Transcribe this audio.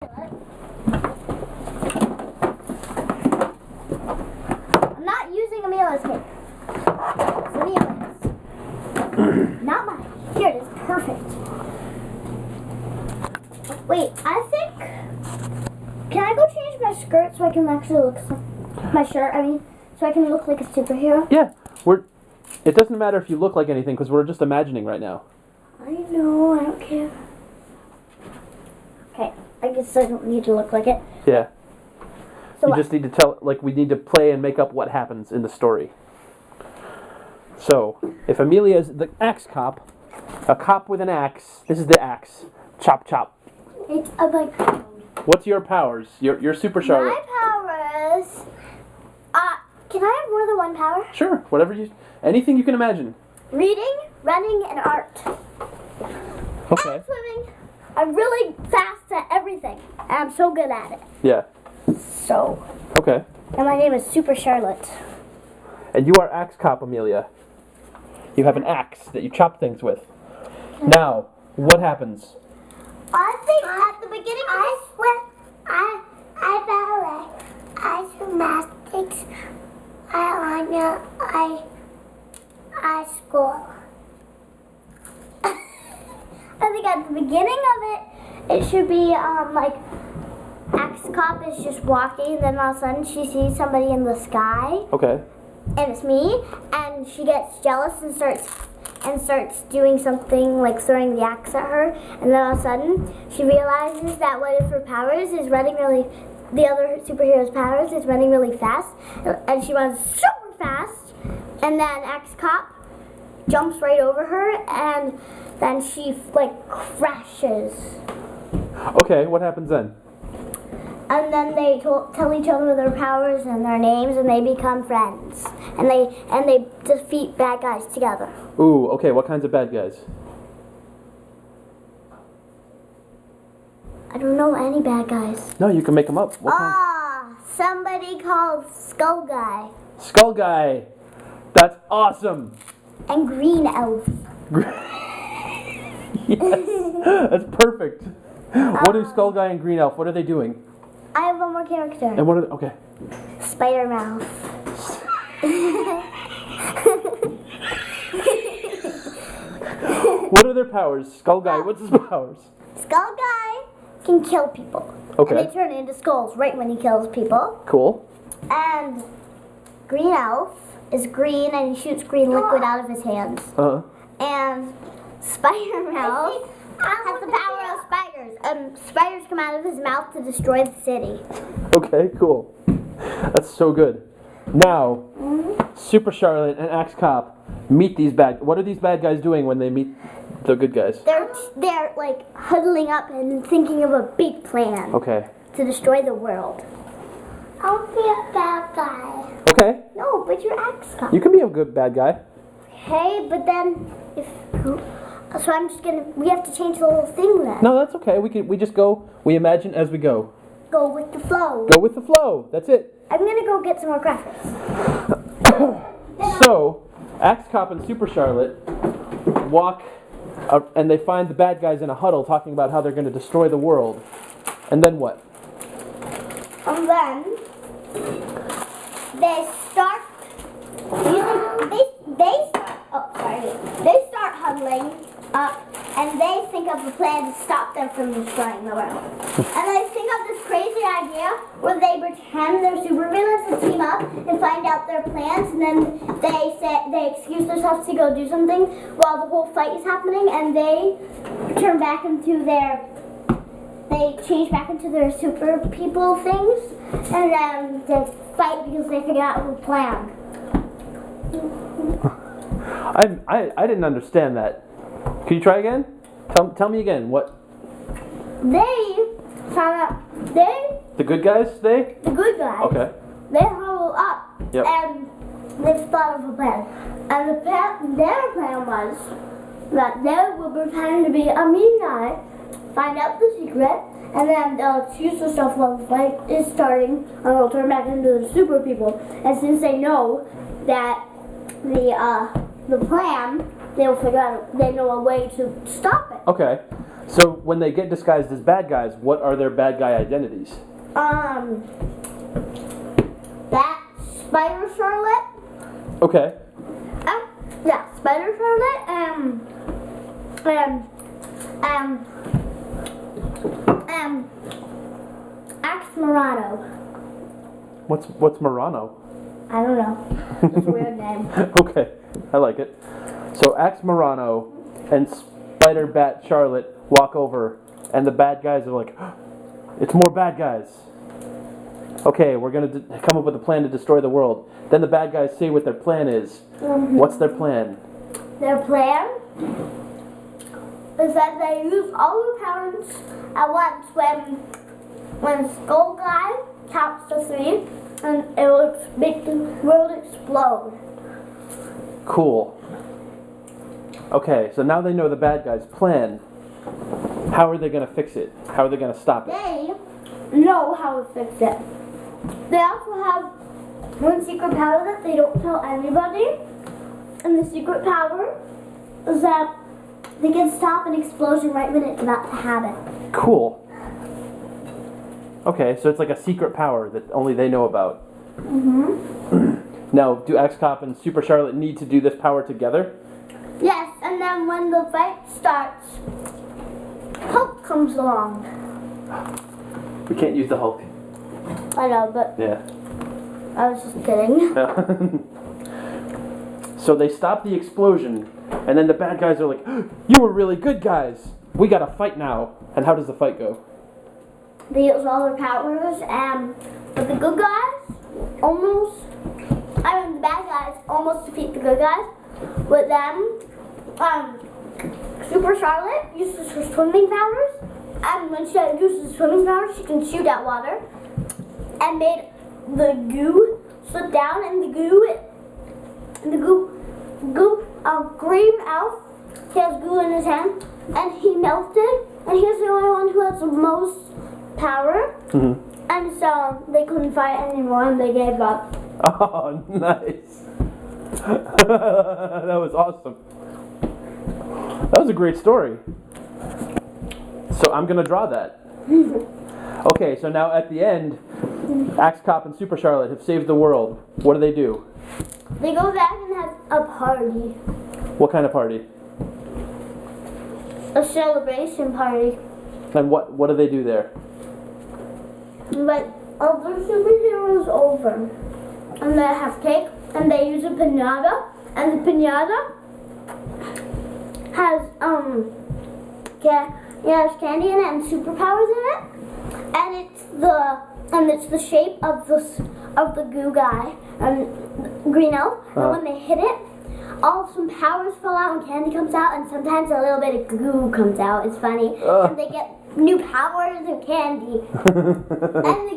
I'm not using Amelia's cake. It's Amelia's. Not mine. Here it is. Perfect. Wait, I think... Can I go change my skirt so I can actually look... My shirt, I mean, so I can look like a superhero? Yeah, it doesn't matter if you look like anything because we're just imagining right now. I know, I don't care. Okay, I guess I don't need to look like it. Yeah. So you what? just need to tell, we need to play and make up what happens in the story. So, if Amelia is the axe cop, a cop with an axe, this is the axe. Chop, chop. It's like... What's your powers? Your Super Charlotte. My powers... can I have more than one power? Sure, anything you can imagine. Reading, running, and art. Okay. And swimming. I'm really fast at everything. And I'm so good at it. Yeah. So. Okay. And my name is Super Charlotte. And you are axe cop, Amelia. You have an axe that you chop things with. Now, what happens? I think at the beginning I gymnastics, I score. I think at the beginning of it should be like Axe Cop is just walking, and then all of a sudden she sees somebody in the sky. Okay. And it's me, and she gets jealous and starts doing something like throwing the axe at her, and then all of a sudden she realizes that one of her powers is the other superhero's powers is running really fast, and she runs super fast, and then Axe Cop jumps right over her, and then she crashes. Okay, what happens then? And then they tell each other their powers and their names, and they become friends. And they defeat bad guys together. Ooh, okay, what kinds of bad guys? I don't know any bad guys. No, you can make them up. What kind? Somebody called Skull Guy. Skull Guy! That's awesome! And Green Elf. Yes, that's perfect. What do Skull Guy and Green Elf, what are they doing? I have one more character. And what are they, okay. Spider Mouth. What are their powers? Skull Guy, what's his powers? Skull Guy can kill people. Okay. And they turn into skulls right when he kills people. Cool. And Green Elf is green, and he shoots green liquid out of his hands. Uh-huh. And Spider Mouth has the power of spiders. Spiders come out of his mouth to destroy the city. Okay, cool. That's so good. Now, Super Charlotte and Axe Cop meet these what are these bad guys doing when they meet the good guys? They're like huddling up and thinking of a big plan. Okay. To destroy the world. I'll be a bad guy. Okay. No, but you're Axe Cop. You can be a good bad guy. Hey, but then so we have to change the whole thing then. No, that's okay. We imagine as we go. Go with the flow. Go with the flow. That's it. I'm gonna go get some more crackers. So, Axe Cop and Super Charlotte walk and they find the bad guys in a huddle talking about how they're going to destroy the world. And then what? And then they start huddling up, and they think of a plan to stop them from destroying the world. And they think of this crazy idea where they pretend they're supervillains and team up and find out their plans, and then they excuse themselves to go do something while the whole fight is happening, and they change back into their super people things, and then they fight because they figure out the plan. I didn't understand that. Can you try again? Tell me again. What? They found out The good guys? the good guys. Okay. They huddle up. Yep. And they thought of a plan. And their plan was that they would pretend to be a mean guy, find out the secret, and then they'll excuse themselves while the fight is starting, and they'll turn back into the super people. And since they know that the plan, they know a way to stop it. Okay. So when they get disguised as bad guys, what are their bad guy identities? That Spider Charlotte. Okay. Yeah, Spider Charlotte. Axe Morano. What's Murano? I don't know. It's a weird name. Okay, I like it. So Axe Morano and Spider Bat Charlotte walk over, and the bad guys are like, "It's more bad guys." Okay, we're gonna come up with a plan to destroy the world. Then the bad guys say what their plan is. What's their plan? Their plan is that they use all their powers at once when Skull Guy counts to 3, and it will make the world explode. Cool. Okay, so now they know the bad guys' plan. How are they gonna fix it? How are they gonna stop it? They know how to fix it. They also have one secret power that they don't tell anybody. And the secret power is that they can stop an explosion right when it's about to happen. Cool. Okay, so it's like a secret power that only they know about. Now, do X-Cop and Super Charlotte need to do this power together? Yes, and then when the fight starts, Hulk comes along. We can't use the Hulk. I know, but Yeah. I was just kidding. So they stop the explosion, and then the bad guys are like, "You were really good guys. We gotta fight now." And how does the fight go? They use all their powers, but the good guys the bad guys almost defeat the good guys. With them, Super Charlotte uses her swimming powers, and when she uses swimming powers, she can shoot at water, and made the goo slip down, and the goo green elf, he has goo in his hand, and he melted, and he's the only one who has the most power, and so they couldn't fight anymore, and they gave up. Oh, nice. That was awesome. That was a great story. So I'm gonna draw that. Okay, so now at the end, Axe Cop and Super Charlotte have saved the world. What do? They go back and have a party. What kind of party? A celebration party. And what do they do there? But all the superheroes over. And they have cake, and they use a piñata, and the piñata has candy in it and superpowers in it, and it's the shape of the goo guy and green elf. And when they hit it, all some powers fall out and candy comes out, and sometimes a little bit of goo comes out. It's funny, and they get new powers and candy, and the